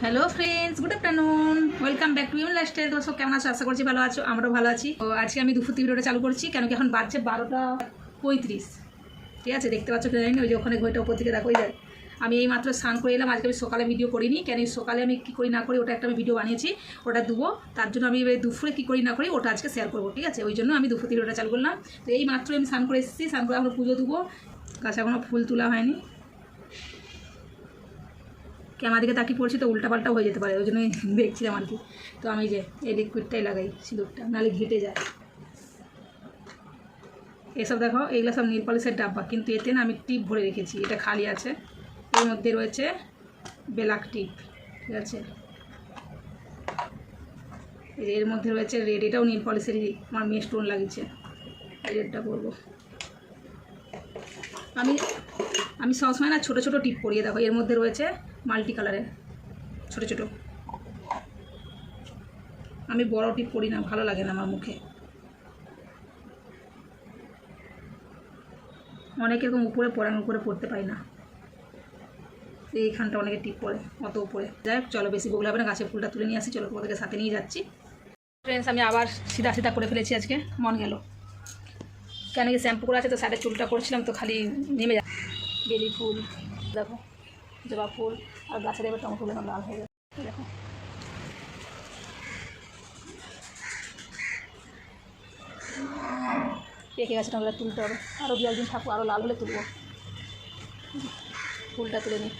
Hello friends, good afternoon, welcome back to your lifestyle. তো সব কেমন আছো? আশা করছি ভালো আছো, আমরাও ভালো আছি। তো আজকে আমি দুপুর ভিডিওটা চালু করছি, কেন কি এখন বাজছে 12:35। ঠিক আছে, দেখতে পাচ্ছ কি জানি না, ওই যে ওখানে ঘড়িটা উপর থেকে দেখো যায়। আমি এই মাত্র স্নান করে এলাম। আজকে আমি সকালে ভিডিও করিনি, কেন সকালে আমি কী করি না করি ওটা একটা আমি ভিডিও বানিয়েছি, ওটা দেবো। তার জন্য আমি দুপুরে কী করি না করি ওটা আজকে শেয়ার করবো। ঠিক আছে, ওই জন্য আমি দুপুর ভিডিওটা চালু করলাম। তো এই মাত্র আমি স্নান করে এসেছি, স্নান করে এখন পুজো দেবো। গাছে এখনও ফুল তোলা হয়নি। ক্যামেরা দিকে তাকিয়ে পড়ছি তো উল্টাপাল্টাও হয়ে যেতে পারে, ওই জন্যই দেখছিলাম আর কি। তো আমি যে এই লিকুইডটাই লাগাই, সিঁদুরটা, নাহলে ঘেটে যায়। এসব দেখো, এইগুলো সব নীল পলিশের ডাব্বা, কিন্তু এতে না আমি টিপ ভরে রেখেছি, এটা খালি আছে। এর মধ্যে রয়েছে ব্ল্যাক টিপ, ঠিক আছে। এর মধ্যে রয়েছে রেড, এটাও নীল পলিশেরই, আমার মেয়ে স্টোন লাগিয়েছে, রেডটা করবো আমি। আমি সবসময় না ছোটো ছোটো টিপ পরিয়ে দেখো, এর মধ্যে রয়েছে মাল্টি কালারের ছোটো ছোটো। আমি বড় টিপ পরি না, ভালো লাগে না আমার মুখে। অনেকে এরকম উপরে পরে, আমি উপরে পড়তে পারি না। এইখানটা অনেকে টিপ পরে, অত উপরে। যাই হোক, চলো বেশি বগলে হবে না, গাছের ফুলটা তুলে নিয়ে আসি। চলো তোমাদেরকে সাথে নিয়ে যাচ্ছি। ফ্রেন্ডস, আমি আবার সিধা সিধা করে ফেলেছি, আজকে মন গেল। কেন কি শ্যাম্পু করে আছে তো সাইডে চুলটা করছিলাম, তো খালি নেমে যায়। বেলি ফুল দেখো, জবা ফুল, আর গাছের এবার টমেটো ফুল লাল হয়ে যায় দেখো। পেকে গেছে, টমেটো তুলতে হবে, আরও দু একদিন থাকবো, আরও লাল হলে তুলবো। ফুলটা তুলে নিই।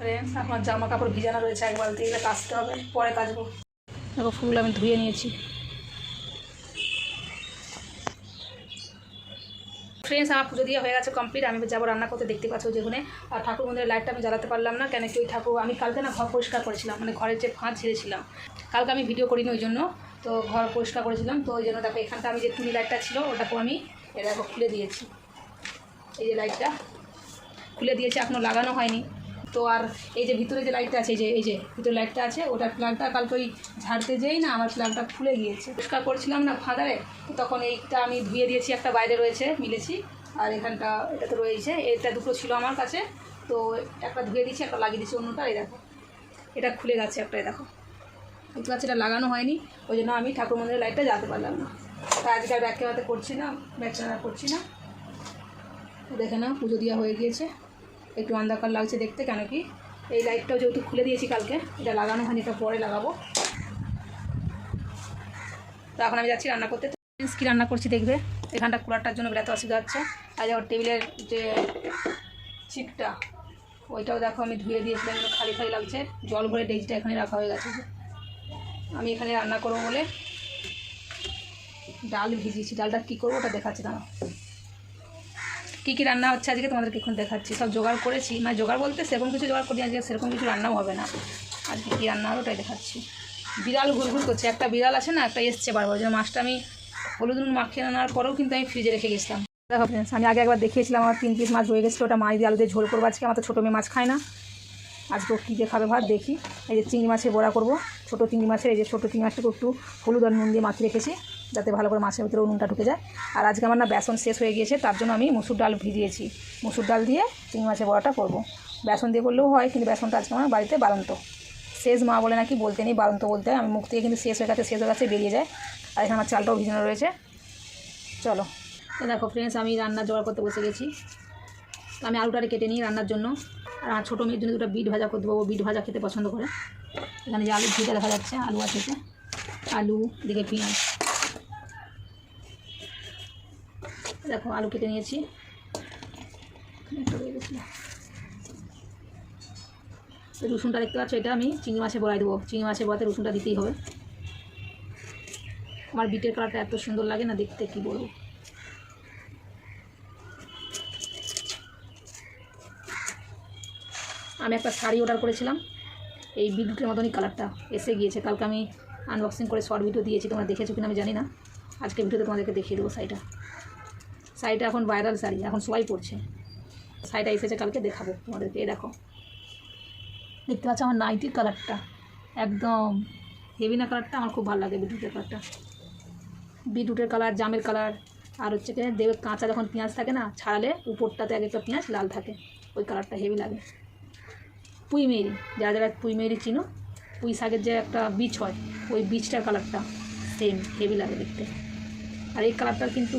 ফ্রেন্ডস, আমার জামা কাপড় ভিজানো রয়েছে, এক বালতি, এগুলো কাচতে হবে, পরে কাচবো। দেখো ফুল আমি ধুয়ে নিয়েছি। ফ্রেন্ডস, আমার পুজো দিয়ে হয়ে গেছে কমপ্লিট। আমি যাবো রান্না করতে, দেখতে পাচ্ছ যেখানে। আর ঠাকুর মন্দিরের লাইটটা আমি জ্বালাতে পারলাম না, কেন কি ওই ঠাকুর আমি কালকে না ঘর পরিষ্কার করেছিলাম, মানে ঘরের যে ফাঁদ ঝেড়েছিলাম। কালকে আমি ভিডিও করিনি ওই জন্য, তো ঘর পরিষ্কার করেছিলাম, তো ওই জন্য দেখো এখানটা আমি যে টুনি লাইটটা ছিল ওটাকেও আমি দেখো খুলে দিয়েছি। এই যে লাইটটা খুলে দিয়েছি, এখনও লাগানো হয়নি। তো আর এই যে ভিতরে যে লাইটটা আছে, এই যে ভিতরে লাইটটা আছে, ওটার প্লাগটা কালকে ওই ঝাড়তে যেই না আমার প্লাগটা খুলে গিয়েছে। পরিষ্কার করছিলাম না ফাঁদারে, তখন এইটা আমি ধুয়ে দিয়েছি, একটা বাইরে রয়েছে মিলেছি, আর এখানটা এটা তো রয়েছে, এটা দুটো ছিল আমার কাছে, তো একটা ধুয়ে দিয়েছি, একটা লাগিয়ে দিয়েছি অন্যটা। এই দেখো এটা খুলে গেছে একটা, দেখো দেখতে পাচ্ছি, এটা লাগানো হয়নি, ওই জন্য আমি ঠাকুর মন্দিরের লাইটটা জ্বালতে পারলাম না। তাই আজকে আর ব্যাগ ক্যামেরাতে করছি না, ব্যাগ ক্যামেরা করছি না। দেখে না পুজো দেওয়া হয়ে গিয়েছে, একটু অন্ধকার লাগছে দেখতে, কেন কি এই লাইটটাও যেহেতু খুলে দিয়েছি কালকে, এটা লাগানো হয়নি, এটা পরে লাগাবো। তো এখন আমি যাচ্ছি রান্না করতে। কী রান্না করছি দেখবে, এখানটা কুলারটার জন্য বেড়াতে অসুবিধা হচ্ছে। আর যখন টেবিলের যে চিপটা, ওইটাও দেখো আমি ধুয়ে দিয়েছিলাম, খালি খালি লাগছে, জল ভরে ডেজিটা এখানে রাখা হয়ে গেছে। আমি এখানে রান্না করবো বলে ডাল ভিজিয়েছি, ডালটা কী করবো ওটা দেখাচ্ছি না। কী কী রান্না হচ্ছে আজকে তোমাদেরকে এখন দেখাচ্ছি। সব জোগাড় করেছি, মানে জোগাড় বলতে সেরকম কিছু জোগাড় করি আজকে, সেরকম কিছু রান্নাও হবে না আজকে। কী রান্না হবে ওটাই দেখাচ্ছি। বিড়াল ঘুরঘুর করছে, একটা বিড়াল আছে না, একটা এসছে বারবার, যেন মাছটা আমি হলুদ নুন মাখিয়ে আনার পরেও কিন্তু আমি ফ্রিজে রেখে গেছিলাম। দেখো ফ্রেন্ডস, আমি আগে একবার দেখিয়েছিলাম আমার 3 পিস মাছ রয়ে গেছিলো, ওটা মাছ দিয়ে আলু দিয়ে ঝোল করবো আজকে। আমার তো ছোটো মেয়ে মাছ খায় না, আজকে কী দিয়ে খাবে ভাত দেখি। এই যে চিংড়ি মাছের বড়া করবো, ছোটো চিংড়ি মাছের, এই যে ছোটো চিংড়ি মাছটাকে একটু হলুদ আর নুন দিয়ে মাখিয়ে রেখেছি, যাতে ভালো করে মাছের ভিতরে নুনটা ঢুকে যায়। আর আজকে আমার না বেসন শেষ হয়ে গিয়েছে, তার জন্য আমি মুসুর ডাল ভিজিয়েছি, মুসুর ডাল দিয়ে চিংড়ি মাছের বড়াটা করবো। বেসন দিয়ে করলেও হয়, কিন্তু বেসনটা আজকে আমার বাড়িতে বাড়ন্ত শেষ, মা বলে নাকি বলতে নেই, বাড়ন্ত বলতে হয়। আমি মুখ থেকে কিন্তু শেষ হয়ে গেছে বেরিয়ে যায়। আর এখানে আমার চালটাও ভিজানো রয়েছে। চলো দেখো ফ্রেন্ডস, আমি রান্না জোগাড় করতে বসে গেছি। তো আমি আলুটারে কেটে নিই রান্নার জন্য, আর আমার ছোটো মেয়ের জন্য দুটো বিট ভাজা করে দেবো, ও বিট ভাজা খেতে পছন্দ করে। এখানে যে আলু ভিজা দেখা যাচ্ছে, আলু আছে, আলু দিকে পেঁয়াজ, দেখো আলু কেটে নিয়েছি। রসুনটা দেখতে পাচ্ছ, এটা আমি চিংড়ি মাছে বড়াই দেবো, চিংড়ি মাছে বড়াতে রসুনটা দিতেই হবে। আমার বিটের কালারটা এত সুন্দর লাগে না দেখতে, কি বলবো। আমি একটা শাড়ি অর্ডার করেছিলাম, এই বিটরুটের মতনই কালারটা এসে গিয়েছে। কালকে আমি আনবক্সিং করে শর্ট ভিডিও দিয়েছি, তোমরা দেখেছো কিনা আমি জানি না। আজকে ভিডিওতে তোমাদেরকে দেখিয়ে দেবো শাড়িটা এখন ভাইরাল শাড়ি, এখন সবাই পরছে। শাড়িটা এসেছে কালকে, দেখাবো তোমাদেরকে। এই দেখো, দেখতে পাচ্ছ আমার নাইটির কালারটা একদম হেভি না কালারটা, আমার খুব ভালো লাগে বিটরুটের কালারটা। বিটরুটের কালার, জামের কালার, আর হচ্ছে কি দেবে কাঁচা যখন পেঁয়াজ থাকে না, ছাড়ালে উপরটাতে এক একটা পেঁয়াজ লাল থাকে, ওই কালারটা হেভি লাগে। পুঁই মেরি, যারা যারা পুঁই মেরি চিনো, পুঁই শাকের যে একটা বীজ হয়, ওই বীজটার কালারটা সেম হেভি লাগে দেখতে। আর এই কালারটার কিন্তু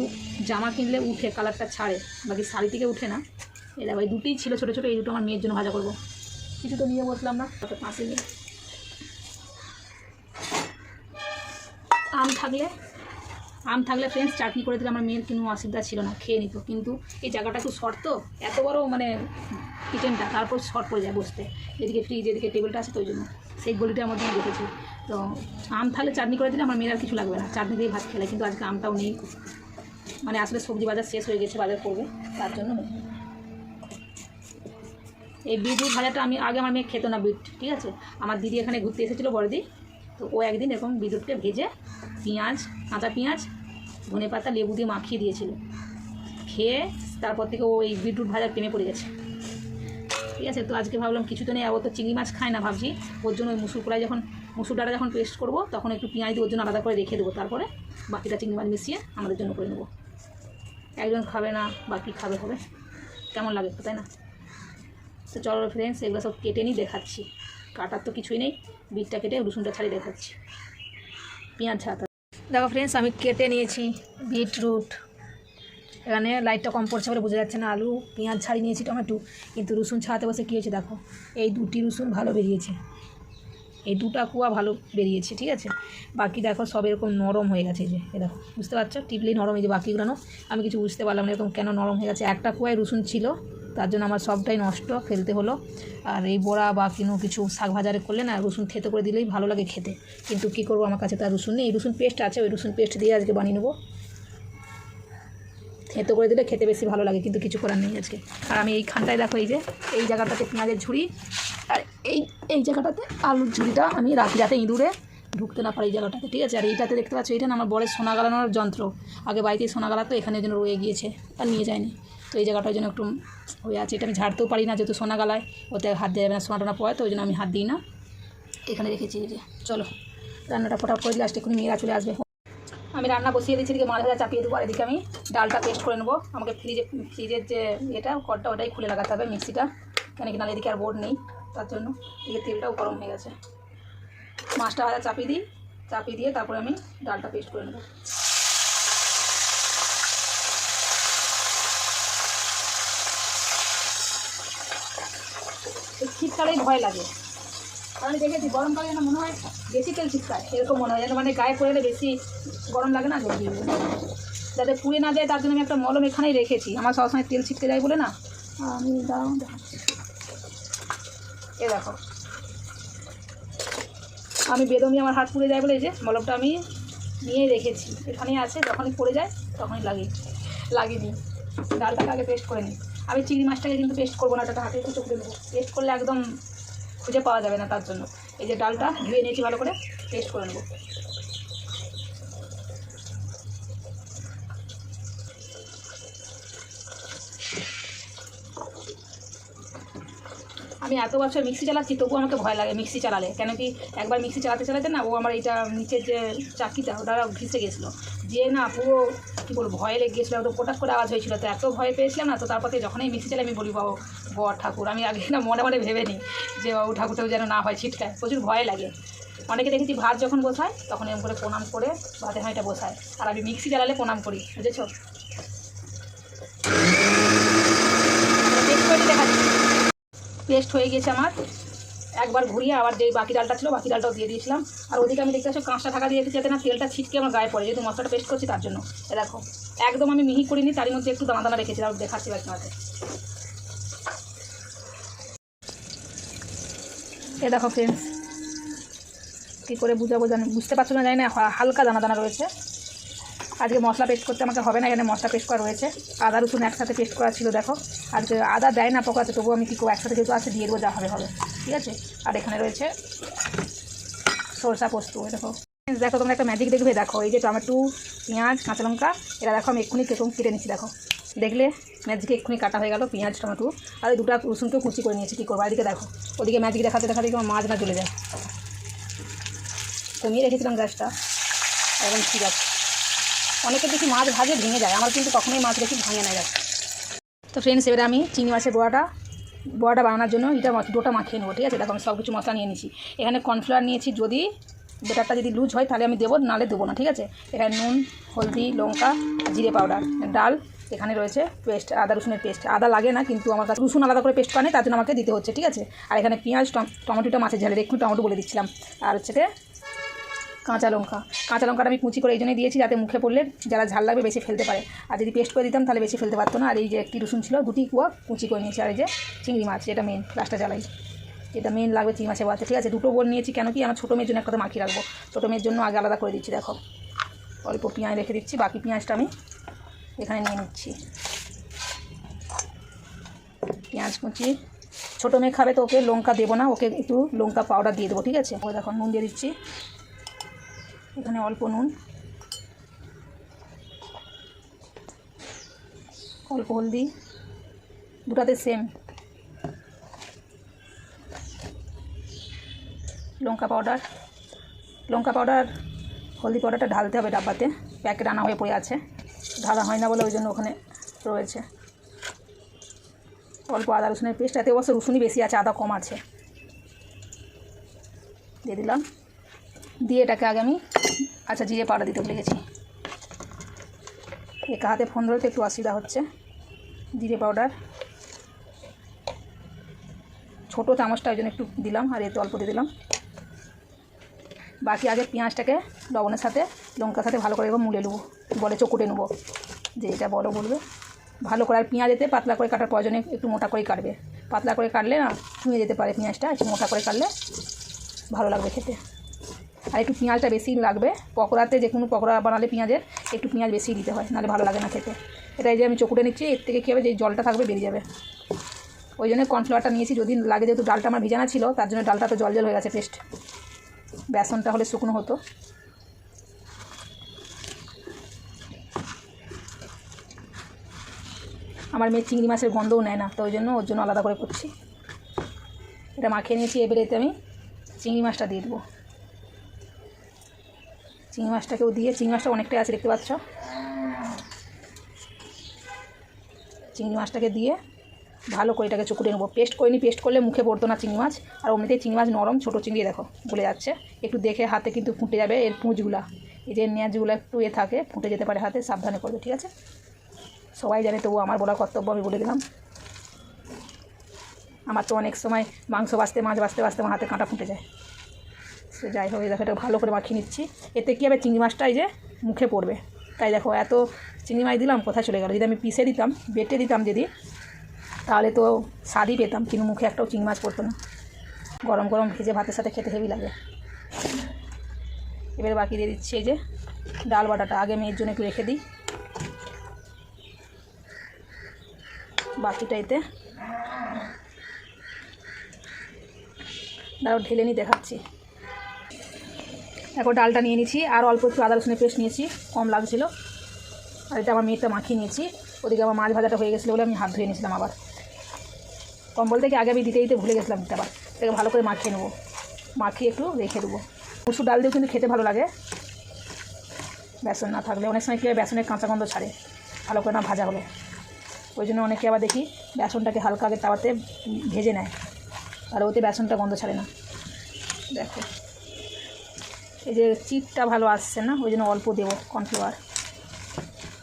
জামা কিনলে উঠে, কালারটা ছাড়ে, বাকি শাড়ি থেকে উঠে না। এরা ওই দুটোই ছিল ছোটো ছোটো, এই দুটো আমার মেয়ের জন্য ভাজা করবো। কিছু তো নিয়ে বসলাম না, তাতে পাশে নিয়ে আম থাকলে ফ্রেন্ডস চাটনি করে দিলে আমার মেয়ের কোনো অসুবিধা ছিল না, খেয়ে নিত। কিন্তু এই জায়গাটা একটু শর্ট, তো এত বড় মানে কিচেনটা, তারপর শর্ট পড়ে যায় বসতে, এদিকে ফ্রিজ এদিকে টেবিলটা আছে, তো ওই জন্য সেই গলিটা আমার জন্য দেখেছি। তো আম থাকলে চাটনি করে দিলে আমার মেয়ের আর কিছু লাগবে না, চাটনি দিয়ে ভাত খেলে। কিন্তু আজকে আমটাও নেই, মানে আসলে সবজি বাজার শেষ হয়ে গেছে, বাজার করবে তার জন্য নেই। এই বিটরুট ভাজাটা আমি আগে, আমার মেয়ে খেত না বিট, ঠিক আছে। আমার দিদি এখানে ঘুরতে এসেছিলো, বড়দি, তো ও একদিন এরকম বিটরুটকে ভেজে পেঁয়াজ, কাঁচা পেঁয়াজ, ধনে পাতা, লেবু দিয়ে মাখিয়ে দিয়েছিল। খেয়ে তারপর থেকে ও এই বিটরুট ভাজার প্রেমে পড়ে গেছে, ঠিক আছে। তো আজকে ভাবলাম কিছু তো নেই, ও তো চিংড়ি মাছ খায় না, ভাবছি ওর জন্য ওই মুসুর ডাটা যখন পেস্ট করবো তখন একটু পেঁয়াজ দিয়ে ওর জন্য আলাদা করে রেখে দেবো, তারপরে বাকিটা চিংড়ি মাছ মিশিয়ে আমাদের জন্য করে নেবো। একজন খাবে না, বাকি খাবে, হবে কেমন লাগে, তাই না? তো চলো ফ্রেন্ডস, এগুলো সব কেটে নিই, দেখাচ্ছি। কাটার তো কিছুই নেই, বিটটা কেটে রসুনটা ছাড়িয়ে দেখাচ্ছি, পেঁয়াজ ছাড়া। দেখো ফ্রেন্ডস, আমি কেটে নিয়েছি বিটরুট। এখানে লাইটটা কম পড়ছে বলে বোঝা যাচ্ছে না। আলু, পেঁয়াজ ছাড়িয়ে নিয়েছি, টমেটো। কিন্তু রসুন ছাড়াতে বসে কী হয়েছে দেখো, এই দুটি রসুন ভালো বেরিয়েছে, এই দুটা কুয়া ভালো বেরিয়েছে, ঠিক আছে। বাকি দেখো সব এরকম নরম হয়ে গেছে, এই যে এ দেখো, বুঝতে পারছো, টিপলেই নরম। এই যে বাকিগুলো আমি কিছু বুঝতে পারলাম না এরকম কেন নরম হয়ে গেছে। একটা কুয়ায় রসুন ছিল, তার জন্য আমার সবটাই নষ্ট, ফেলতে হলো। আর এই বড়া বা কিছু শাক ভাজারে করলে না, রসুন থেতো করে দিলেই ভালো লাগে খেতে। কিন্তু কী করবো, আমার কাছে তার রসুন নেই। এই রসুন পেস্ট আছে, ওই রসুন পেস্ট দিয়ে আজকে বানিয়ে নেবো। থেতো করে দিলে খেতে বেশি ভালো লাগে, কিন্তু কিছু করার নেই আজকে। আর আমি এইখানটায় দেখো, এই যে এই জায়গাটাতে পেঁয়াজের ঝুড়ি, আর এই জায়গাটাতে আলুর ঝুড়িটা আমি রাখি, যাতে ইঁদুরে ঢুকতে না পারে এই জায়গাটাতে, ঠিক আছে। আর এইটাতে দেখতে পাচ্ছ, এইটা না আমার বড়ের সোনা গালানোর যন্ত্র, আগে বাড়িতেই সোনা গালাতো, এখানে যেন রয়ে গিয়েছে আর নিয়ে যায়নি। তো এই জায়গাটার জন্য একটু হয়ে আছে, এটা আমি ঝাড়তেও পারি না, যেহেতু সোনা গালায়, ওতে হাত দেওয়া যাবে না, সোনা টোনা পড়ে, তো ওই জন্য আমি হাত দিই না, এখানে রেখেছি। এই যে চলো রান্নাটা ফটাফট করে দিলে আসতে এক্ষুনি মেয়েরা চলে আসবে। আমি রান্না বসিয়ে দিচ্ছি, এদিকে মাছ ভাজা চাপিয়ে দেবো, আর এদিকে আমি ডালটা পেস্ট করে নেবো। আমাকে ফ্রিজের যে এটা কড়টা, ওটাই খুলে লাগাতে হবে, মিক্সিটা, কেন কি না এদিকে আর বোর্ড নেই, তার জন্য। এদিকে তেলটাও গরম হয়ে গেছে, মাছটা ভাজা চাপিয়ে দিয়ে তারপরে আমি ডালটা পেস্ট করে নেবো। এই শীতকালেই ভয় লাগে, আমি দেখেছি গরমকালে যেন মনে হয় বেশি তেল ছিটকায়, এরকম মনে হয় যেন, মানে গায়ে পড়লে বেশি গরম লাগে না, জলদি যাতে পুড়ে না যায়, তার জন্য আমি একটা মলম এখানেই রেখেছি। আমার সবসময় তেল ছিটকে যায় বলে না, আমি দেখাচ্ছি, এ দেখো, আমি বেদমি আমার হাত পুড়ে যায় বলে এই যে মলমটা আমি নিয়ে রেখেছি, এখানেই আছে, যখনই পড়ে যায় তখনই লাগিয়ে নিই। ডালটাকে আগে পেস্ট করে নিই। আমি চিংড়ি মাছটাকে কিন্তু পেস্ট করবো না, ওটাকে হাতে একটু করে নেবো, পেস্ট করলে একদম খুঁজে পাওয়া যাবে না, তার জন্য এই যে ডালটা ধুয়ে নিয়েছি, ভালো করে পেস্ট করে নেবো। আমি এত বছর মিক্সি চালাচ্ছি, তবুও আমাকে ভয় লাগে মিক্সি চালালে, কেন কি একবার মিক্সি চালাতে না, ও আমার এইটা নিচের যে চাকিটা, ওটা ঘিসে গেছিলো, যে না পুরো কী বলবো, ভয়ে লেগে গেছিলো, ওটা পটাশ করে আওয়াজ হয়েছিল, তো এত ভয় পেয়েছিলাম না। তো তারপরে যখনই মিক্সি চালাই আমি বলি, বাবু বর ঠাকুর, আমি আগে না মনে ভেবে নিই যে বাবু ঠাকুরটাও যেন না হয় ছিটকায়, প্রচুর ভয় লাগে। অনেকে দেখেছি ভাত যখন বসায় তখন এরকম করে প্রণাম করে ভাতের হাঁড়িটা বসায়, আর আমি মিক্সি চালালে প্রণাম করি, বুঝেছো। পেস্ট হয়ে গেছে আমার, একবার ঘুরিয়ে আবার যে বাকি ডালটা ছিল, বাকি ডালটাও দিয়ে দিয়েছিলাম। আর ওদিকে আমি দেখতে পাচ্ছি কাঁচটা ঢাকা দিয়ে দিয়েছি, যাতে না তেলটা ছিটকে আমার গায়ে পড়ে, যেহেতু মশলাটা পেস্ট করছি তার জন্য। এ দেখো একদম আমি মিহি করিনি, তারই মধ্যে একটু দানা দানা রেখেছি, আর দেখাচ্ছি বাকি মাঝে। এ দেখো ফ্রেন্ডস, কী করে বুঝতে পারছো না জানি না, হালকা দানা দানা রয়েছে। আজকে মশলা পেস্ট করতে আমাকে হবে না, এখানে মশলা পেস্ট করা রয়েছে, আদা রসুন একসাথে পেস্ট করা ছিল। দেখো আজকে আদা দেয় না পকাতে, তবুও আমি কী করবো, একসাথে যেহেতু আছে দিয়ে দেবো, যা হবে। ঠিক আছে। আর এখানে রয়েছে সরষা পোস্ত। দেখো দেখো তোমরা একটা ম্যাজিক দেখবে, দেখো এই যে টমেটো, পেঁয়াজ, কাঁচা লঙ্কা, এরা দেখো আমি এক্ষুনি কেটে কেটে নিচ্ছি। দেখো দেখলে ম্যাজিকে এক্ষুনি কাটা হয়ে গেল পেঁয়াজ টমেটো, আর ওই দুটো রসুনকেও কুচি করে নিয়েছি। কী করবো, এদিকে দেখো ওদিকে ম্যাজিক দেখাতে দেখাতে আমার মাছ না জ্বলে যায়। কমিয়ে রেখেছিলাম গ্যাসটা, একদম ঠিক আছে। অনেকের দেখি মাছ ভাজে ভেঙে যায়, আমার কিন্তু কখনোই মাছ দেখি ভাঙে না যায়। তো ফ্রেন্ডস, এবারে আমি চিংড়ি মাছের বড়াটা বানানোর জন্য এটা ডোটা মাখিয়ে নেবো, ঠিক আছে। দেখো আমি সব কিছু মশলা নিয়ে নিয়েছি। এখানে কর্নফ্লাওয়ার নিয়েছি, যদি বেটারটা যদি লুজ হয় তাহলে আমি দেবো, নাহলে দেবো না, ঠিক আছে। এখানে নুন, হলদি, লঙ্কা, জিরে পাউডার, ডাল, এখানে রয়েছে পেস্ট, আদা রসুনের পেস্ট। আদা লাগে না, কিন্তু আমার কাছে রসুন আলাদা করে পেস্ট করে তার জন্য আমাকে দিতে হচ্ছে, ঠিক আছে। আর এখানে পেঁয়াজ, টমেটোটা মাছের ঝালের, একটু টমেটো বলে দিচ্ছিলাম। আর হচ্ছে কাঁচা লঙ্কাটা আমি কুচি করে এই জন্যই দিয়েছি, যাতে মুখে পড়লে যারা ঝাল লাগবে বেশি ফেলতে পারে। আর যদি পেস্ট করে দিতাম তাহলে বেশি ফেলতে পারতো না। আর এই যে একটি রসুন ছিল, 2টি কুয়া কুচি করে নিয়েছি। আর এই যে চিংড়ি মাছ, এটা মেন, লাস্টটা জ্বালাই, এটা মেন লাগবে চিংড়ি মাছের বড়াতে, ঠিক আছে। 2টো বোল নিয়েছি, কেন কি আমার ছোটো মেয়ের জন্য একটা মাখিয়ে রাখবো, ছোটো মেয়ের জন্য আগে আলাদা করে দিচ্ছি। দেখো অল্প পেঁয়াজ রেখে দিচ্ছি, বাকি পেঁয়াজটা আমি এখানে নিয়ে নিচ্ছি। পেঁয়াজ কুচি, ছোটো মেয়ে খাবে তো ওকে লঙ্কা দেবো না, ওকে একটু লঙ্কা পাউডার দিয়ে দেবো, ঠিক আছে। ওই দেখো নুন দিয়ে দিচ্ছি, এখানে অল্প নুন, অল্প হলদি, দুটাতে সেম, লঙ্কা পাউডার, হলদি পাউডারটা ঢালতে হবে ডাব্বাতে, প্যাকেট আনা হয়ে পড়ে আছে, ঢালা হয় না বলে ওই জন্য ওখানে রয়েছে। অল্প আদা রসুনের পেস্ট, এতে অবশ্য রসুনই বেশি আছে, আদা কম আছে, দিয়ে দিলাম। দিয়ে এটাকে আগে আমি জিরে পাউডার দিতে ভুলে গেছি, একা হাতে ফোন ধরতে একটু অসুবিধা হচ্ছে। জিরে পাউডার ছোটো চামচটা ওই জন্য একটু দিলাম, আর এতে অল্প দিয়ে দিলাম। বাকি আগে পেঁয়াজটাকে লবণের সাথে লঙ্কার সাথে ভালো করে মুড়ে নেবো, বলে চকুটে নেবো, যে এটা বড় বলবে ভালো করে। আর পেঁয়াজ এতে পাতলা করে কাটার প্রয়োজনে একটু মোটা করেই কাটবে, পাতলা করে কাটলে না ছুঁয়ে যেতে পারে পেঁয়াজটা, একটু মোটা করে কাটলে ভালো লাগবে খেতে। আর একটু পেঁয়াজটা বেশি লাগবে, পকোড়াতে যে কোনো পকোড়া বানালে পেঁয়াজের একটু পেঁয়াজ বেশি দিতে হয়, নাহলে ভালো লাগে না খেতে। এটা এই যে আমি চকুটে নিচ্ছি, এর থেকে কী হবে, যে জলটা থাকবে বেরিয়ে যাবে। ওই জন্য কর্নফ্লাওয়ারটা নিয়েছি, যদি লাগে, যেহেতু ডালটা আমার ভিজানা ছিল তার জন্য ডালটা তো জল হয়ে গেছে পেস্ট, বেসনটা হলে শুকনো হতো। আমার মেয়ে চিংড়ি মাছের গন্ধও নেয় না, তো ওই জন্য ওর জন্য আলাদা করে করছি। এটা মাখিয়ে নিয়েছি, এবারে এতে আমি চিংড়ি মাছটা দিয়ে দেবো। চিংড়ি মাছটাকেও দিয়ে, চিংড়ি মাছটা অনেকটাই আছে দেখতে পাচ্ছ, চিংড়ি মাছটাকে দিয়ে ভালো করে এটাকে চকুটে নেবো। পেস্ট করিনি, পেস্ট করলে মুখে পড়তো না চিংড়ি মাছ, আর অমনিতেই চিংড়ি মাছ নরম, ছোটো চিংড়ি দেখো গলে যাচ্ছে, একটু দেখে হাতে কিন্তু ফুটে যাবে এর পুঁজগুলা, এই যে নেঁয়াজগুলো একটু থাকে, ফুটে যেতে পারে হাতে, সাবধানে করবে, ঠিক আছে। সবাই জানে, তবু আমার বলা কর্তব্য, আমি বলে দিলাম। আমার তো অনেক সময় মাংস বাছতে, মাছ বাছতে আমার হাতে কাঁটা ফুটে যায়। সে যাই হোক, দেখো এটা ভালো করে মাখিয়ে নিচ্ছি। এতে কী হবে, চিংড়ি মাছটা এই যে মুখে পড়বে, তাই দেখো এত চিংড়ি মাছ দিলাম, কোথায় চলে গেল। যদি আমি পিষে দিতাম, বেটে দিতাম যদি, তাহলে তো স্বাদই পেতাম, কিন্তু মুখে একটাও চিংড়ি মাছ পড়তো না। গরম গরম ভেজে ভাতের সাথে খেতে হেভি লাগে। এবারে বাকি দিয়ে দিচ্ছি এই যে ডাল বাটাটা, আগে মেয়ের জন্য একটু রেখে দিই, বাকিটা এতে ডাল ঢেলে নিয়ে দেখাচ্ছি। এখন ডালটা নিয়ে নিয়েছি, আর অল্প একটু আদা রসুনের পেস্ট নিয়েছি, কম লাগছিল। আর এটা আমার মেয়েটা মাখিয়ে নিয়েছি, ওদিকে আমার মাছ ভাজাটা হয়ে গেছিলো বলে আমি হাত ধুয়ে নিয়েছিলাম। আবার কম বলতে কি, আগে আমি দিতে ভুলে গেছিলাম, দিতে আবার এটাকে ভালো করে মাখিয়ে নেবো, মাখিয়ে একটু রেখে দেবো। মুসুর ডাল দিয়েও কিন্তু খেতে ভালো লাগে, বেসন না থাকলে। অনেক সময় কী হয়, বেসনের কাঁচা গন্ধ ছাড়ে ভালো করে না ভাজা হলে, ওই জন্য অনেকে আবার দেখি বেসনটাকে হালকা আগে তাওয়াতে ভেজে নেয়, আর ওতে বেসনটা গন্ধ ছাড়ে না। দেখো এই যে চিটটা ভালো আসছে না, ওই জন্য অল্প দেবো কর্নফ্লাওয়ার,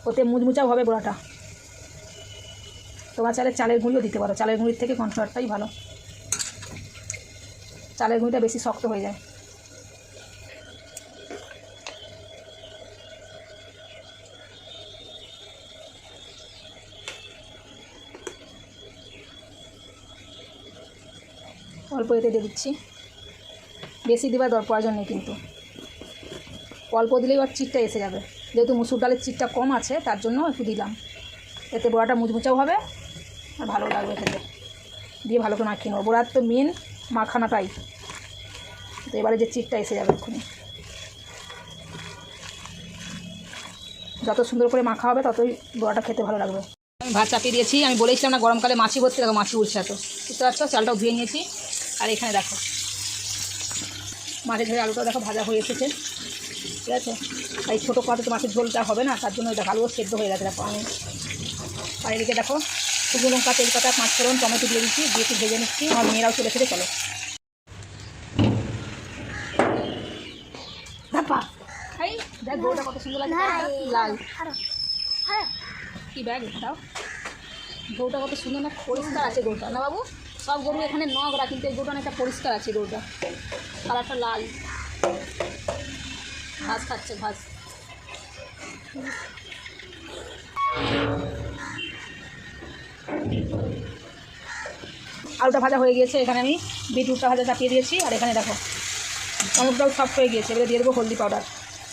ওতে মুচমুচাও হবে বড়াটা। তোমার চাইলে চালের গুঁড়িও দিতে পারো, চালের গুঁড়ির থেকে কর্নফ্লাওয়ারটাই ভালো, চালের গুঁড়িটা বেশি শক্ত হয়ে যায়। অল্প এতে দিয়ে দিচ্ছি, বেশি দেওয়ার প্রয়োজন নেই, কিন্তু অল্প দিলেই ওর চিটটা এসে যাবে। যেহেতু মুসুর ডালের চিটটা কম আছে তার জন্য একটু দিলাম, এতে বড়াটা মুচমুচাও হবে আর ভালো লাগবে খেতে। দিয়ে ভালো করে মাখিয়ে নেবো। বড়ার তো মেন মাখানাটাই। তো এবারে যে চিটটা এসে যাবে এক্ষুনি। যত সুন্দর করে মাখা হবে ততই বড়াটা খেতে ভালো লাগবে। আমি ভাত চাপিয়ে দিয়েছি। আমি বলেছিলাম না গরমকালে মাছি ভর্তি, দেখো মাছি উঠছে এত, বুঝতে পারছো। চালটাও ধুয়ে নিয়েছি। আর এখানে দেখো মাছের ঝোলে আলুটাও দেখো ভাজা হয়ে এসেছে, ঠিক আছে। আর এই ছোটো পাতে তো মাছের ঝোলটা হবে না, তার জন্য দেখো আলুও সেদ্ধ হয়ে গেছে। দেখো আমি আর এদিকে দেখো শুকনো লঙ্কা, তেজপাতা, পাঁচফোড়ন, টমেটো দিয়ে দিচ্ছি, দিয়ে একটু ভেজে নিচ্ছি। আমার মেয়েরাও চলে এসেছে, চলো। দেখ গরুটা কত সুন্দর লাগে, লাল। কি ব্যাগ দাও, গরুটা কত সুন্দর না, পরিষ্কার আছে গরুটা না বাবু। সব গরু এখানে নোংরা, কিন্তু এই গরুটা অনেকটা পরিষ্কার আছে। গরুটা কালারটা লাল, ঘাস খাচ্ছে, ঘাস। আলুটা ভাজা হয়ে গিয়েছে। এখানে আমি বিটরুটটা ভাজা চাপিয়ে দিয়েছি। আর এখানে দেখো টমেটোটাও সফট হয়ে গিয়েছে। এবারে দিয়ে দেবো হলদি পাউডার,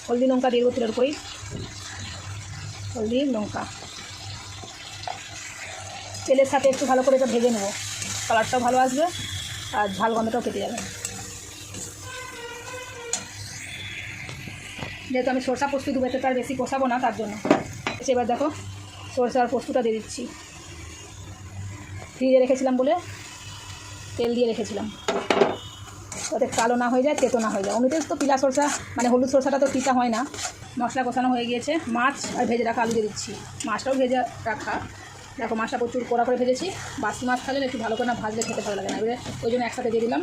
হলদি লঙ্কা দিয়ে দেবো তেলের উপরেই, হলদি লঙ্কা। তেলের সাথে একটু ভালো করে এটা ভেজে নেবো, কালারটাও ভালো আসবে আর ঝাল গন্ধটাও কেটে যাবে। যেহেতু আমি সরষা পোস্ত দেবো, এতে তার বেশি কষাবো না, তার জন্য। এবার দেখো সরষা আর পোস্তটা দিয়ে দিচ্ছি। ফ্রিজে রেখেছিলাম বলে তেল দিয়ে রেখেছিলাম, যাতে কালো না হয়ে যায়, তেতো না হয়ে যায়। অমনিতে তো পিলা সরষা মানে হলুদ সরষাটা তো পিতা হয় না। মশলা কষানো হয়ে গিয়েছে। মাছ আর ভেজে রাখা আলু দিয়ে দিচ্ছি। মাছটাও ভেজে রাখা, দেখো মাছটা প্রচুর কড়া করে ভেজেছি। বাসি মাছ খালে একটু ভালো করে না ভাজলে খেতে ভালো লাগে না। এবারে ওই জন্য একসাথে দিয়ে দিলাম,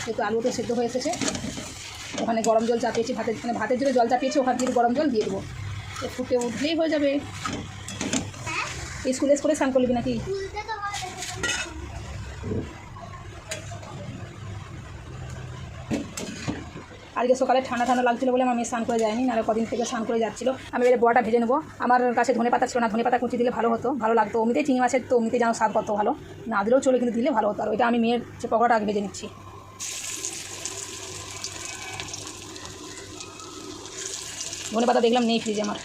যেহেতু আলুটা সেদ্ধ হয়ে এসেছে। ওখানে গরম জল চাপিয়েছি, মানে ভাতের জন্য জল চাপিয়েছি, ওখান থেকে গরম জল দিয়ে দেবো। ফুটে উঠলেই হয়ে যাবে। স্কুলে স্নান করবি নাকি? আজকে সকালে ঠান্ডা ঠান্ডা লাগছিলো বলে আমার মেয়ে স্নান করে যায়নি, নাহলে কদিন থেকে স্নান করে যাচ্ছিলো। আমি এবারে বড়াটা ভেজে নেবো। আমার কাছে ধনে পাতা ছিল না, ধনে পাতা কুচি দিলে ভালো হতো, ভালো লাগতো। অমনিতেই চিংড়ি মাছের তো অমনিতে যেন স্বাদ কত ভালো, না দিলেও চলে, কিন্তু দিলে ভালো হতো। আর ওইটা আমি মেয়ের যে পকোড়াটা আগে ভেজে নিচ্ছি। ধনে পাতা দেখলাম নেই ফ্রিজে, আমার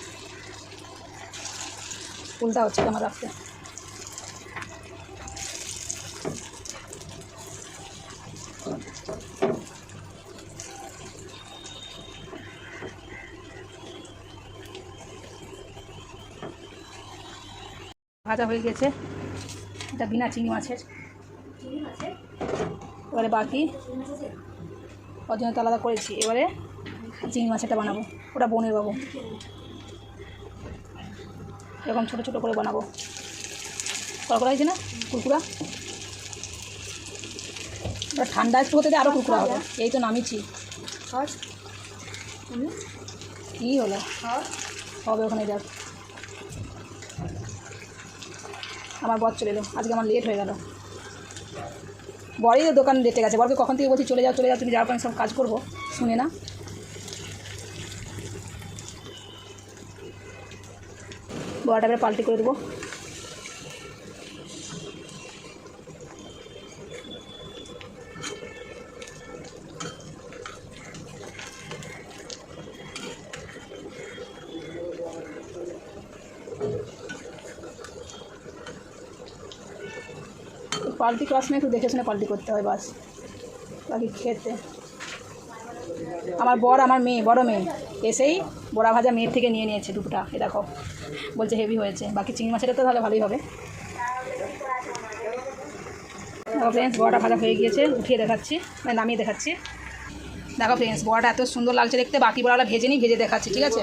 উল্টা হচ্ছে আমার রাখতে। ভাজা হয়ে গেছে, এটা বিনা চিংড়ি মাছের। এবারে বাকি ওর জন্য তো আলাদা করেছি। এবারে চিংড়ি মাছেরটা বানাবো, ওটা বোনের বাবু। এরকম ছোটো ছোটো করে বানাবো, কড়কড়া হয়েছে না, কুরকুরা। ওটা ঠান্ডা একটু হতে দিয়ে আরও কুরকুরা হবে। এই তো নামিয়েছি। কী হলো, হবে ওখানে যাক। আমার বর চলে এলো, আজকে আমার লেট হয়ে গেল। বরই দোকান লেটে গেছে। বরকে কখন থেকে বলছি চলে যাও চলে যাও, তুমি যাওয়ার পর সব কাজ করবো, শুনে না। বড়াটা এবার পাল্টি করে দেবো। পাল্টি ক্লাস নিয়ে একটু দেখে শুনে পাল্টি করতে হয়, বাস। বাকি খেতে আমার বর, আমার মেয়ে, বড় মেয়ে এসেই বড়া ভাজা মেয়ের থেকে নিয়ে নিয়েছে দুটোটা। এ দেখো বলছে হেভি হয়েছে। বাকি চিংড়ি মাছেরটা তো তাহলে ভালোই হবে। দেখো ফ্রেন্ডস, বড়াটা ভাজা হয়ে গিয়েছে, উঠিয়ে দেখাচ্ছি, মানে নামিয়ে দেখাচ্ছি। দেখো ফ্রেন্ডস, বড়াটা এত সুন্দর লাগছে দেখতে। বাকি বড়াটা ভেজে নিই, ভেজে দেখাচ্ছি, ঠিক আছে।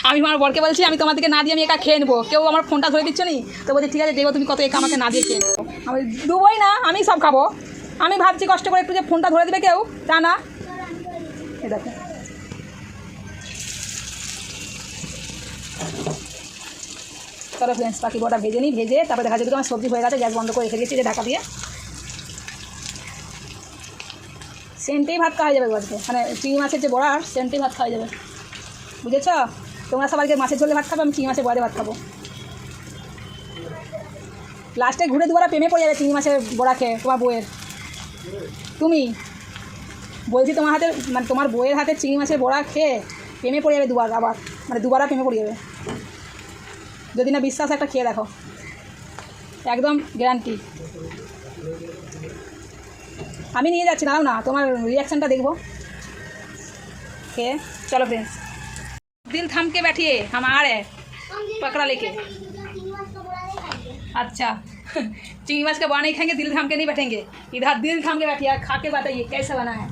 আমি আমার বরকে বলছি আমি তোমাদেরকে না দিয়ে আমি একা খেয়ে নেবো। কেউ আমার ফোনটা ধরে দিচ্ছ নি, তো বলছে ঠিক আছে দেবো, তুমি কত একা আমাকে না দিয়ে খেয়ে নেবো। আমি দেবোই না, আমি সব খাবো। আমি ভাবছি কষ্ট করে একটু যে ফোনটা ধরে দেবে কেউ, তা না। এ দেখো চলো ফ্রেন্ডস, বাকি বড়াটা ভেজে নিই, ভেজে তারপরে দেখা যাবে আমার সবজি হয়ে গেছে। গ্যাস বন্ধ করে রেখে দিয়েছি যে ঢাকা দিয়ে। সেন্টেই ভাত খাওয়া যাবে আজকে, মানে চিংড়ি মাছের যে বড়া, সেন্টেই ভাত খাওয়া যাবে, বুঝেছ। তোমরা সবাইকে মাছের ঝোলে ভাত খাবো, আমি চিংড়ি মাছের বড়া ভাত খাবো। লাস্টে ঘুরে দুবার প্রেমে পড়ে যাবে চিংড়ি মাছের বড়া খেয়ে তোমার বউয়ের। তুমি বলছি তোমার হাতে, মানে তোমার বউয়ের হাতে চিংড়ি মাছের বড়া খেয়ে প্রেমে পড়ে যাবে দুবার, আবার মানে দুবার প্রেমে পড়ে যাবে। যদি না বিশ্বাস একটা খেয়ে দেখো, একদম গ্যারান্টি। আমি নিয়ে যাচ্ছি, দাঁড়াও না, তোমার রিয়াকশানটা দেখবো। चलो फ्रेंड्स, दिल थाम के बैठिए, हम आ रहे हैं पकड़ा लेके। अच्छा चिंगी माछ का बड़ा नहीं खाएंगे, दिल थाम के नहीं बैठेंगे, इधर दिल थाम के बैठिए, खा के बताइए कैसा बना है।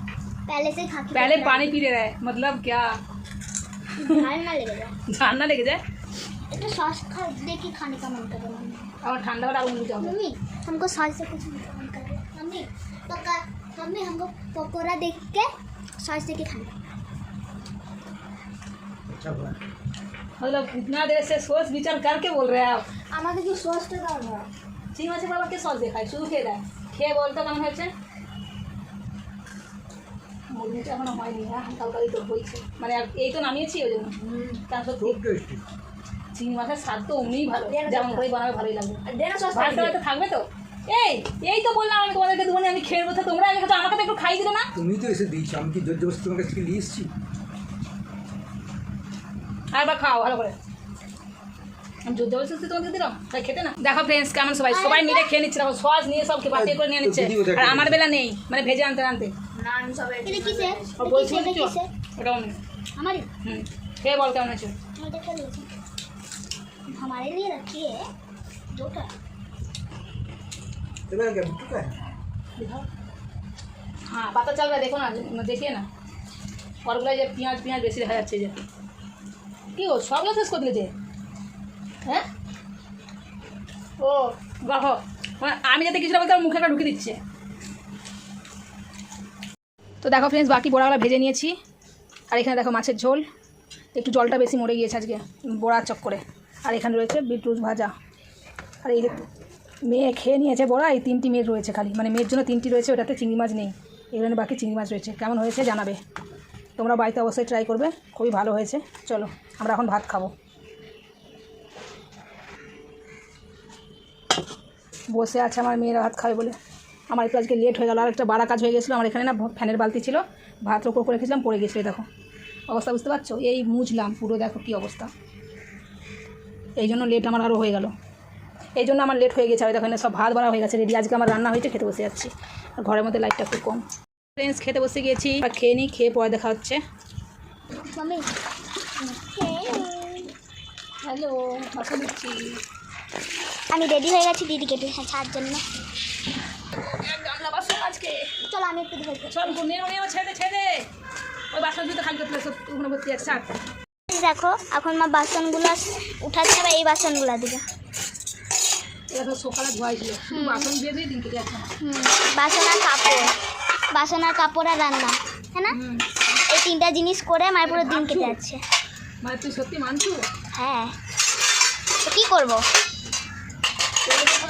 पहले से खा के पहले पानी पी ले रहा है, मतलब क्या झाड़ ना लेके जाए। तो सॉस खा दे के खाने का मन कर रहा है और ठंडा वाला आलू जाओ। मम्मी हमको सॉस से कुछ मन कर रहा है। मम्मी हमको पकोड़ा देख के सॉस दे के खाने। मतलब इतना देर से सोच विचार करके बोल रहे हैं आप। আমাকে কি সসটা দাও না চিংড়ি মাছের বাবা কে সস দেখায়, শুধু খেয়ে দেয়, খেয়ে বলতো কেমন হয়েছে। মুরগিটা এখনো হয়নি, হ্যাঁ হালকাই তো হয়েছে, মানে এই তো নামিয়েছি ওই জন্য। তারপর চিংড়ি মাছের স্বাদ তো অমনিই ভালো, যেমন করে বানাবে ভালোই লাগবে। ভাতটা হয়তো থাকবে তো। এই তো বললাম আমি তোমাদেরকে দুজনে আমি খেয়ে বলতে, তোমরা আগে তো আমাকে তো একটু খাই দিলে না। তুমি তো এসে দিয়েছো, আমি কি জোর জবরদস্তি তোমার কাছ থেকে নিয়ে এসেছি? আরেকবার খাও ভালো করে, আমি জোর জবরদস্তি তোমাকে দিলাম তাই খেতে না। দেখো ফ্রেন্ডস কেমন সবাই মিলে খেয়ে নিচ্ছে, দেখো সস নিয়ে সবকে বাটিয়ে করে নিয়ে নিচ্ছে, আর আমার বেলা নেই, মানে ভেজে আনতে আনতে। না আমি সবাই এটা কিসে বলছি কিসে ওটাও নেই। हमारी খেয়ে বল কেমন আছে। हमारे लिए रखी है जो का चला गया बिट्टू का है। दिखाओ, हाँ पता चल रहा है, देखो ना, देखिए ना, और बोला ये पेঁয়াজ বেশি দেখা যাচ্ছে যে কি গো সবগুলো শেষ করে দিলে যে, হ্যাঁ ও দেখো আমি যাতে কিছুটা বলতে মুখে একটা ঢুকে দিচ্ছে। তো দেখো ফ্রেন্ডস বাকি বড়াগুলো ভেজে নিয়েছি, আর এখানে দেখো মাছের ঝোল, একটু জলটা বেশি মরে গিয়েছে আজকে বড়া চক্করে, আর এখানে রয়েছে বিটরুট ভাজা, আর এই মেয়ে খেয়ে নিয়েছে বড়া, এই 3টি মেয়ের রয়েছে খালি, মানে মেয়ের জন্য 3টি রয়েছে, ওটাতে চিংড়ি মাছ নেই, এখানে বাকি চিংড়ি মাছ রয়েছে। কেমন হয়েছে জানাবে, তোমরা বাড়িতে অবশ্যই ট্রাই করবে, খুবই ভালো হয়েছে। চলো আমরা এখন ভাত খাবো, বসে আছে আমার মেয়েরা ভাত খাবে বলে। আমার একটু আজকে লেট হয়ে গেল, আর একটা বাড়া কাজ হয়ে গেছিলো আমার এখানে না, ফ্যানের বালতি ছিল, ভাতের উপর করে রেখেছিলাম, পড়ে গেছিলো, দেখো অবস্থা বুঝতে পারছো, এই মুছলাম পুরো, দেখো কী অবস্থা, এই জন্য লেট আমার আরও হয়ে গেল, এই জন্য আমার লেট হয়ে গেছে। আর দেখো সব ভাত বাড়া হয়ে গেছে রেডি, আজকে আমার রান্না হয়েছে, খেতে বসে যাচ্ছি, আর ঘরের মধ্যে লাইটটা খুব কম। ফ্রেন্ডস খেতে বসে গিয়েছি, আর খেয়ে নিই, খেয়ে পরে দেখা হচ্ছে। मम्मी হ্যালো বাসা দিচ্ছি, আমি রেডি হয়ে গেছি দিদিকে ছাড়ার জন্য। গামলা বাসন আজকে, চলো আমি একটু ধরবো। সব নেও ছেড়ে ওই বাসন দুটো খালি করতে সব ওখানে ভর্তি আছে। দেখো এখন মা বাসনগুলো উঠাচ্ছে, বা এই বাসনগুলো দিকে এটা তো সকালে ধোয়াইছিল, শুধু বাসন দিয়ে দিন কেটে যাচ্ছে। বাসন আর কাপড় আর রান্না, হ্যাঁ না, এই 3টা জিনিস করে আমার পুরো দিন কেটে যাচ্ছে। মানে তুই সত্যি মানছু? হ্যাঁ তো কী করবো,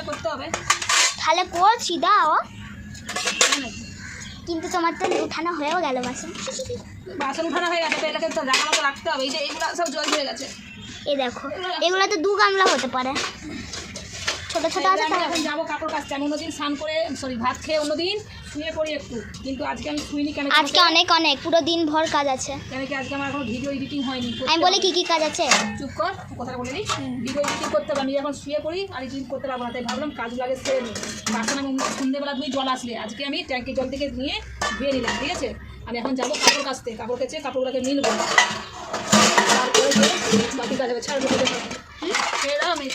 করতে হবে, তাহলে করছি দাও, কিন্তু তোমার তো উঠানো হয়েও গেল বাসন। বাসন উঠানো হয়ে গেছে, তো এলাকায় তো জায়গা মতো রাখতে হবে, এই যে এগুলো সব জল হয়ে গেছে। এই দেখো এগুলো তো 2 গামলা হতে পারে, ছোট ছোট আছে। আমি এখন যাবো কাপড় কাচতে, আমি অন্যদিন স্নান করে ভাত খেয়ে অন্যদিন শুয়ে পড়ি একটু, কিন্তু আজকে আমি শুইনি কেন, আজকে অনেক পুরো দিন ভর কাজ আছে। কেন কি আজকে আমার এখনো ভিডিও এডিটিং হয়নি। আমি বলি কি কাজ আছে, চুপ কর, কথা বলে দিই, ভিডিও এডিটিং করতে হবে, আমি এখন শুয়ে পড়ি আর এডিটিং করতে পারবো না, তাই ভাবলাম কাজগুলো আগে সেরে নিই। বাসন আমি সন্ধ্যেবেলা জল আসলে আজকে আমি ট্যাঙ্কি জল থেকে নিয়ে ধুয়ে নিলাম, ঠিক আছে। আমি এখন যাবো কাপড় কাচতে, কাপড় কেচে কাপড়গুলোকে মিলবো, তারপরে বাকি কাজ হবে, ছাড়বো ছেড়ে দাও। আমি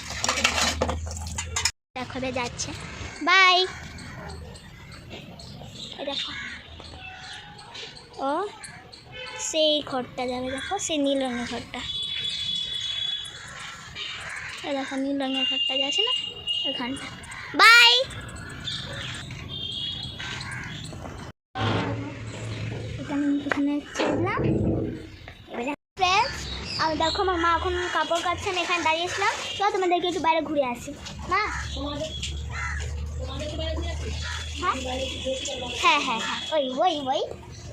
দেখো যাচ্ছে, বাই। দেখো ও সেই ঘরটা যাবে, দেখো সেই নীল রঙের ঘরটা, দেখো নীল রঙের ঘরটা যাচ্ছে না ওখানটা, বাই। এখানে চললাম ফ্রেন্ডস, আমি দেখো আমার মা এখন কাপড় কাচছে, আমি এখানে দাঁড়িয়েছিলাম, তো তোমাদেরকে একটু বাইরে ঘুরে আসি। মা হ্যাঁ হ্যাঁ হ্যাঁ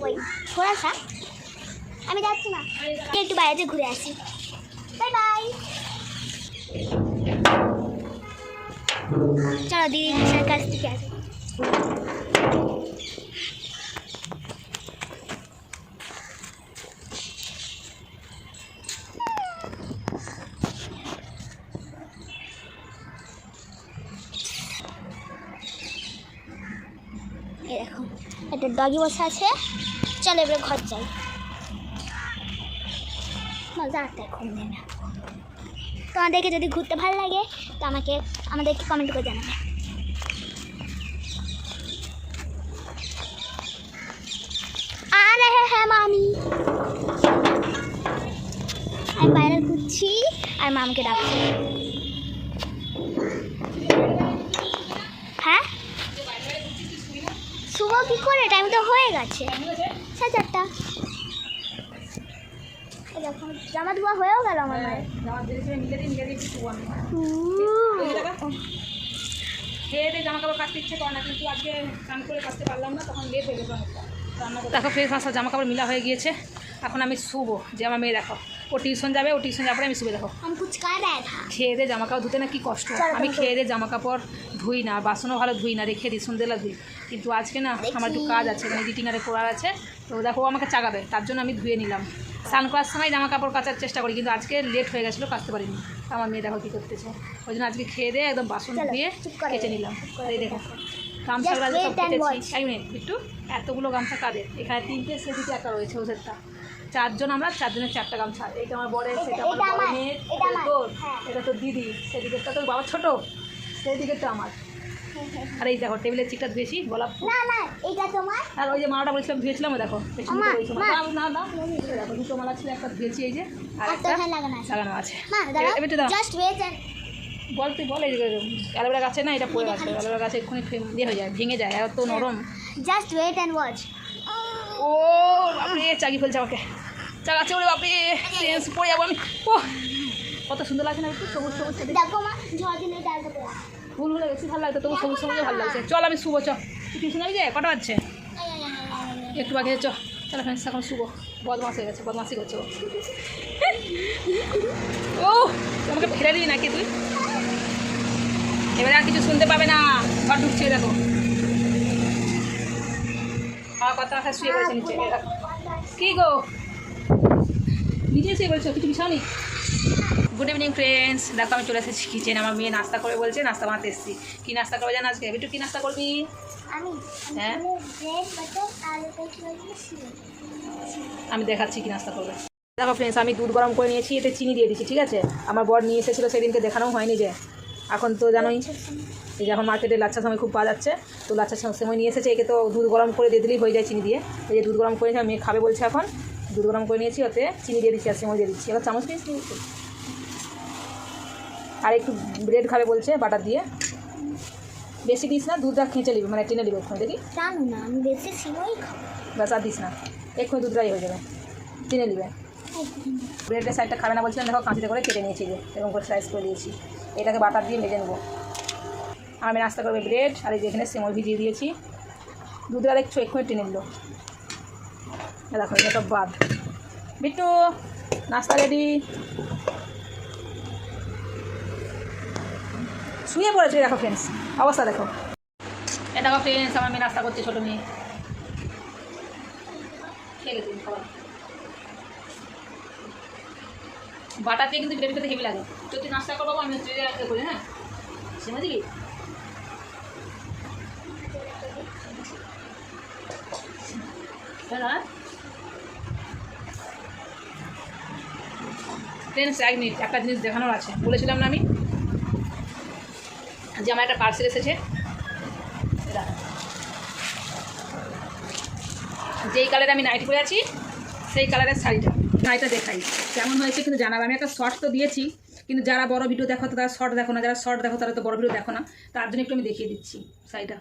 ওই থোড়া সা, আমি যাচ্ছি না, একটু বাইরে ঘুরে আসি, বাই বাই। চলো দিদির কাছ থেকে আসি। এই দেখো একটা ডগি বসে আছে। চলো এবারে ঘর যাই, মজা আসতে ঘুম নেমে। তোমাদেরকে যদি ঘুরতে ভালো লাগে তো আমাদেরকে কমেন্ট করে জানাবে। আর হ্যাঁ মামি, আমি বাইরে ঘুরছি আর মামকে ডাকছি। হ্যাঁ শুভ কি করে, টাইম তো হয়ে গেছে 4:30। দেখো জামা ধোয়া হয়েও গেল আমার মায়ের। খেয়ে দিয়ে জামা কাপড় কাচতে ইচ্ছে করে না, কিন্তু আজকে স্নান করে কাচতে পারলাম না, তখন লেট হয়ে গেছে অনেকটা। দেখো ফ্রেশ আসা জামা কাপড় মিলা হয়ে গিয়েছে। এখন আমি শুবো, যে আমার মেয়ে দেখো ও টিউশন যাবে, ও টিউশন যাওয়ার পরে আমি শুবে। দেখো খেয়ে দিয়ে জামা কাপড় ধুতে না কি কষ্ট। আমি খেয়ে দিয়ে জামা কাপড় ধুই না, বাসনও ভালো ধুই না, রেখে দিই সন্ধ্যেবেলা ধুই। কিন্তু আজকে না আমার একটু কাজ আছে, মানে এডিটিংয়ের করার আছে, তো দেখো ও আমাকে চাগাবে, তার জন্য আমি ধুয়ে নিলাম। স্নান করার সময় জামা কাপড় কাচার চেষ্টা করি, কিন্তু আজকে লেট হয়ে গেছিলো, কাচতে পারিনি। আমার মেয়ে দেখো কী করতেছে, ওই জন্য আজকে খেয়ে দিয়ে একদম বাসন ধুয়ে কেচে নিলাম। এই দেখো গামছাগুলো সব কেটেছি। এক মিনিট একটু, এতগুলো গামছা কাদের? এখানে 3টে, সেদিকে একটা রয়েছে ওদেরটা। 4 জন আমরা, 4 জনের 4টা গামছা। এইটা আমার বরের, সেটা আমার বড় মেয়ের, তোর, এটা তোর দিদি, সেদিকেরটা তোর বাবা ছোটো, সেদিকেরটা আমার। আর এই দেখো টেবিলের চিকটা ধুয়েছি, গোলাপ ফুল। আর ওই যে মালাটা বলছিলাম ধুয়েছিলাম, ও দেখো না না দেখো দুটো মালা ছিল, একটা ধুয়েছি এই যে, আর একটা লাগানো আছে। এবার দাও বল, তুই বল। এই যে অ্যালোভেরা গাছে না, এটা পড়ে গেছে, অ্যালোভেরা গাছে এক্ষুনি ইয়ে হয়ে যায়, ভেঙে যায়, এত নরম। Just wait and watch. ও বাপরে চাগি ফেলছে আমাকে, চাগাচ্ছে ওরে বাপরে, সেন্স পড়ে যাবো আমি। ও কত সুন্দর লাগছে না, একটু সবুজ সবুজ। দেখো মা ঝড় দিনে ডালটা পড়ে ফুল হলে বেশি ভালো লাগতো, তবু সবুজ সবুজে ভালো লাগছে। চল আমি শুবো, চ তুই টিউশন যাবি যে, কটা বাজছে? একটু বাকি আছে, চলো ফ্রেন্ডস এখন শুবো। বদমাস হয়ে গেছে, বদমাসি করছে ও। ও আমাকে ফেলে দিবি নাকি তুই? এবারে আর কিছু শুনতে পাবে না, ঘর ঢুকছে দেখো। আমার কথা মাথা শুয়ে পড়েছে নিচে। কী গো নিচে শুয়ে বলছো, কিছু বিছাওনি? গুড ইভিনিং ফ্রেন্ডস, দেখো আমি চলে এসেছি কিচেন। আমার মেয়ে নাস্তা করবে বলছে, নাস্তা বানাতে এসেছি। কী নাস্তা করবে জানো আজকে? একটু কী নাস্তা করবি? হ্যাঁ আমি দেখাচ্ছি কী নাস্তা করবে। দেখো ফ্রেন্ডস, আমি দুধ গরম করে নিয়েছি, এতে চিনি দিয়ে দিচ্ছি, ঠিক আছে? আমার বর নিয়ে এসেছিলো সেদিনকে, দেখানো হয়নি যে। এখন তো জানোই এই যে এখন মার্কেটে লাচ্ছা সময় খুব পাওয়া যাচ্ছে, তো লাচ্ছা সময় নিয়ে এসেছে। একে তো দুধ গরম করে দিয়ে দিলেই হয়ে যায় চিনি দিয়ে। এই যে দুধ গরম করে নিয়েছি, মেয়ে খাবে বলছে, এখন দুধ গরম করে নিয়েছি, ওতে চিনি দিয়ে দিচ্ছি আর সময় দিয়ে দিচ্ছি। এবার চামচ দিয়েছি, আর একটু ব্রেড খাবে বলছে বাটার দিয়ে। বেশি দিস না, দুধটা খেঁচে নিবি, মানে টেনে নিবি এক্ষুনি, দেখি জানো না আমি বেশি সিমই খাবো। ব্যাস আর দিস না, এক্ষুনি দুধটাই হয়ে যাবে, টেনে নিবে। ব্রেডের সাইডটা খাবে না বলছিলাম, দেখো কাঁচিতে করে কেটে নিয়েছি, যে এরকম করে স্লাইস করে দিয়েছি। এটাকে বাটার দিয়ে ভেজে নেবো। আমি নাস্তা করবে ব্রেড, আর এই যে এখানে সেমই ভিজিয়ে দিয়েছি। দুধটা দেখছো এক্ষুনি টেনে নিল। দেখো এটা সব বাদ। বিট্টু নাস্তা রেডি। শুয়ে পড়েছে, দেখো ফ্রেন্ডস অবস্থা দেখো। এটা দেখো ফ্রেন্ডস, আমার মেয়ে নাস্তা করছে, ছোটো মেয়ে। খেয়ে গেছি খাবার। বাটার দিয়ে কিন্তু গ্রেভি খেতে হেভি লাগে। যদি নাস্তা করবো আমি হচ্ছে করি, হ্যাঁ সেমা দিবি। হ্যাঁ ফ্রেন্ডস, 1 মিনিট, একটা জিনিস দেখানোর আছে। বলেছিলাম না আমি যে আমার একটা পার্সেল এসেছে, যেই কালারে আমি নাইটি পরে আছি সেই কালারের শাড়িটা দেখাই কেমন হয়েছে কিন্তু জানাবে। আমি একটা শর্ট তো দিয়েছি, কিন্তু যারা বড় ভিডিও দেখো তারা শর্ট দেখো না, যারা শর্ট দেখো তারা তো বড় ভিডিও দেখো না, তার জন্য একটু আমি দেখিয়ে দিচ্ছি শাড়িটা।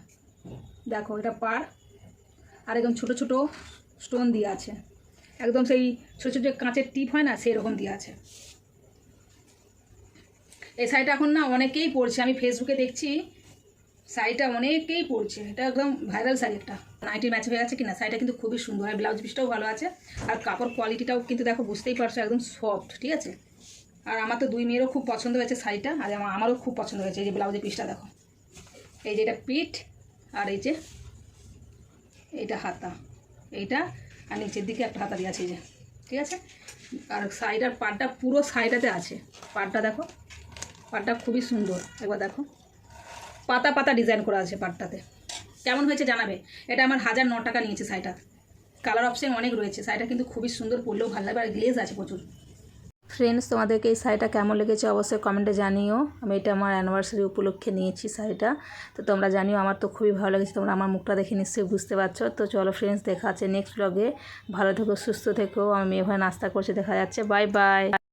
দেখো এটা পাড়, আর একদম ছোটো ছোটো স্টোন দিয়ে আছে, একদম সেই ছোটো ছোটো কাঁচের টিপ হয় না, সেই রকম দিয়ে আছে। এই শাড়িটা এখন না অনেকেই পরছে, আমি ফেসবুকে দেখছি শাড়িটা অনেকেই পরছে। এটা একদম ভাইরাল শাড়ি, একটা নাইটি ম্যাচ হয়ে গেছে কিনা। শাড়িটা কিন্তু খুবই সুন্দর, আর ব্লাউজ পিসটাও ভালো আছে, আর কাপড় কোয়ালিটিটাও কিন্তু দেখো বুঝতেই পারছো একদম সফট, ঠিক আছে? আর আমার তো 2 মেয়েরও খুব পছন্দ হয়েছে শাড়িটা, আর আমারও খুব পছন্দ হয়েছে। এই যে ব্লাউজের পিসটা দেখো, এই যে এটা পিঠ, আর এই যে এইটা হাতা, এইটা, আর নিচের দিকে একটা হাতা দিয়ে আছে, এই যে, ঠিক আছে? আর শাড়িটার পাড়টা পুরো শাড়িটাতে আছে। পাড়টা দেখো, পাড়টা খুবই সুন্দর, একবার দেখো, পাতা পাতা ডিজাইন করা আছে পাড়টাতে। কেমন হয়েছে জানাবে। এটা আমার 1009 টাকা নিয়েছে শাড়িটা। কালার অপশন অনেক রয়েছে, শাড়িটা কিন্তু খুবই সুন্দর, পরলেও ভালো লাগবে, আর গ্লেজ আছে প্রচুর। ফ্রেন্ডস, তোমাদেরকে এই শাড়িটা কেমন লেগেছে অবশ্যই কমেন্টে জানিও। আমি এটা আমার অ্যানিভার্সারি উপলক্ষে নিয়েছি শাড়িটা, তো তোমরা জানিও। আমার তো খুবই ভালো লেগেছে, তোমরা আমার মুখটা দেখে নিশ্চয়ই বুঝতে পারছো। তো চলো ফ্রেন্ডস, দেখা আছে নেক্সট ব্লগে। ভালো থেকো, সুস্থ থেকো। আমার মেয়ে ভাই নাস্তা করছে দেখা যাচ্ছে। Bye bye.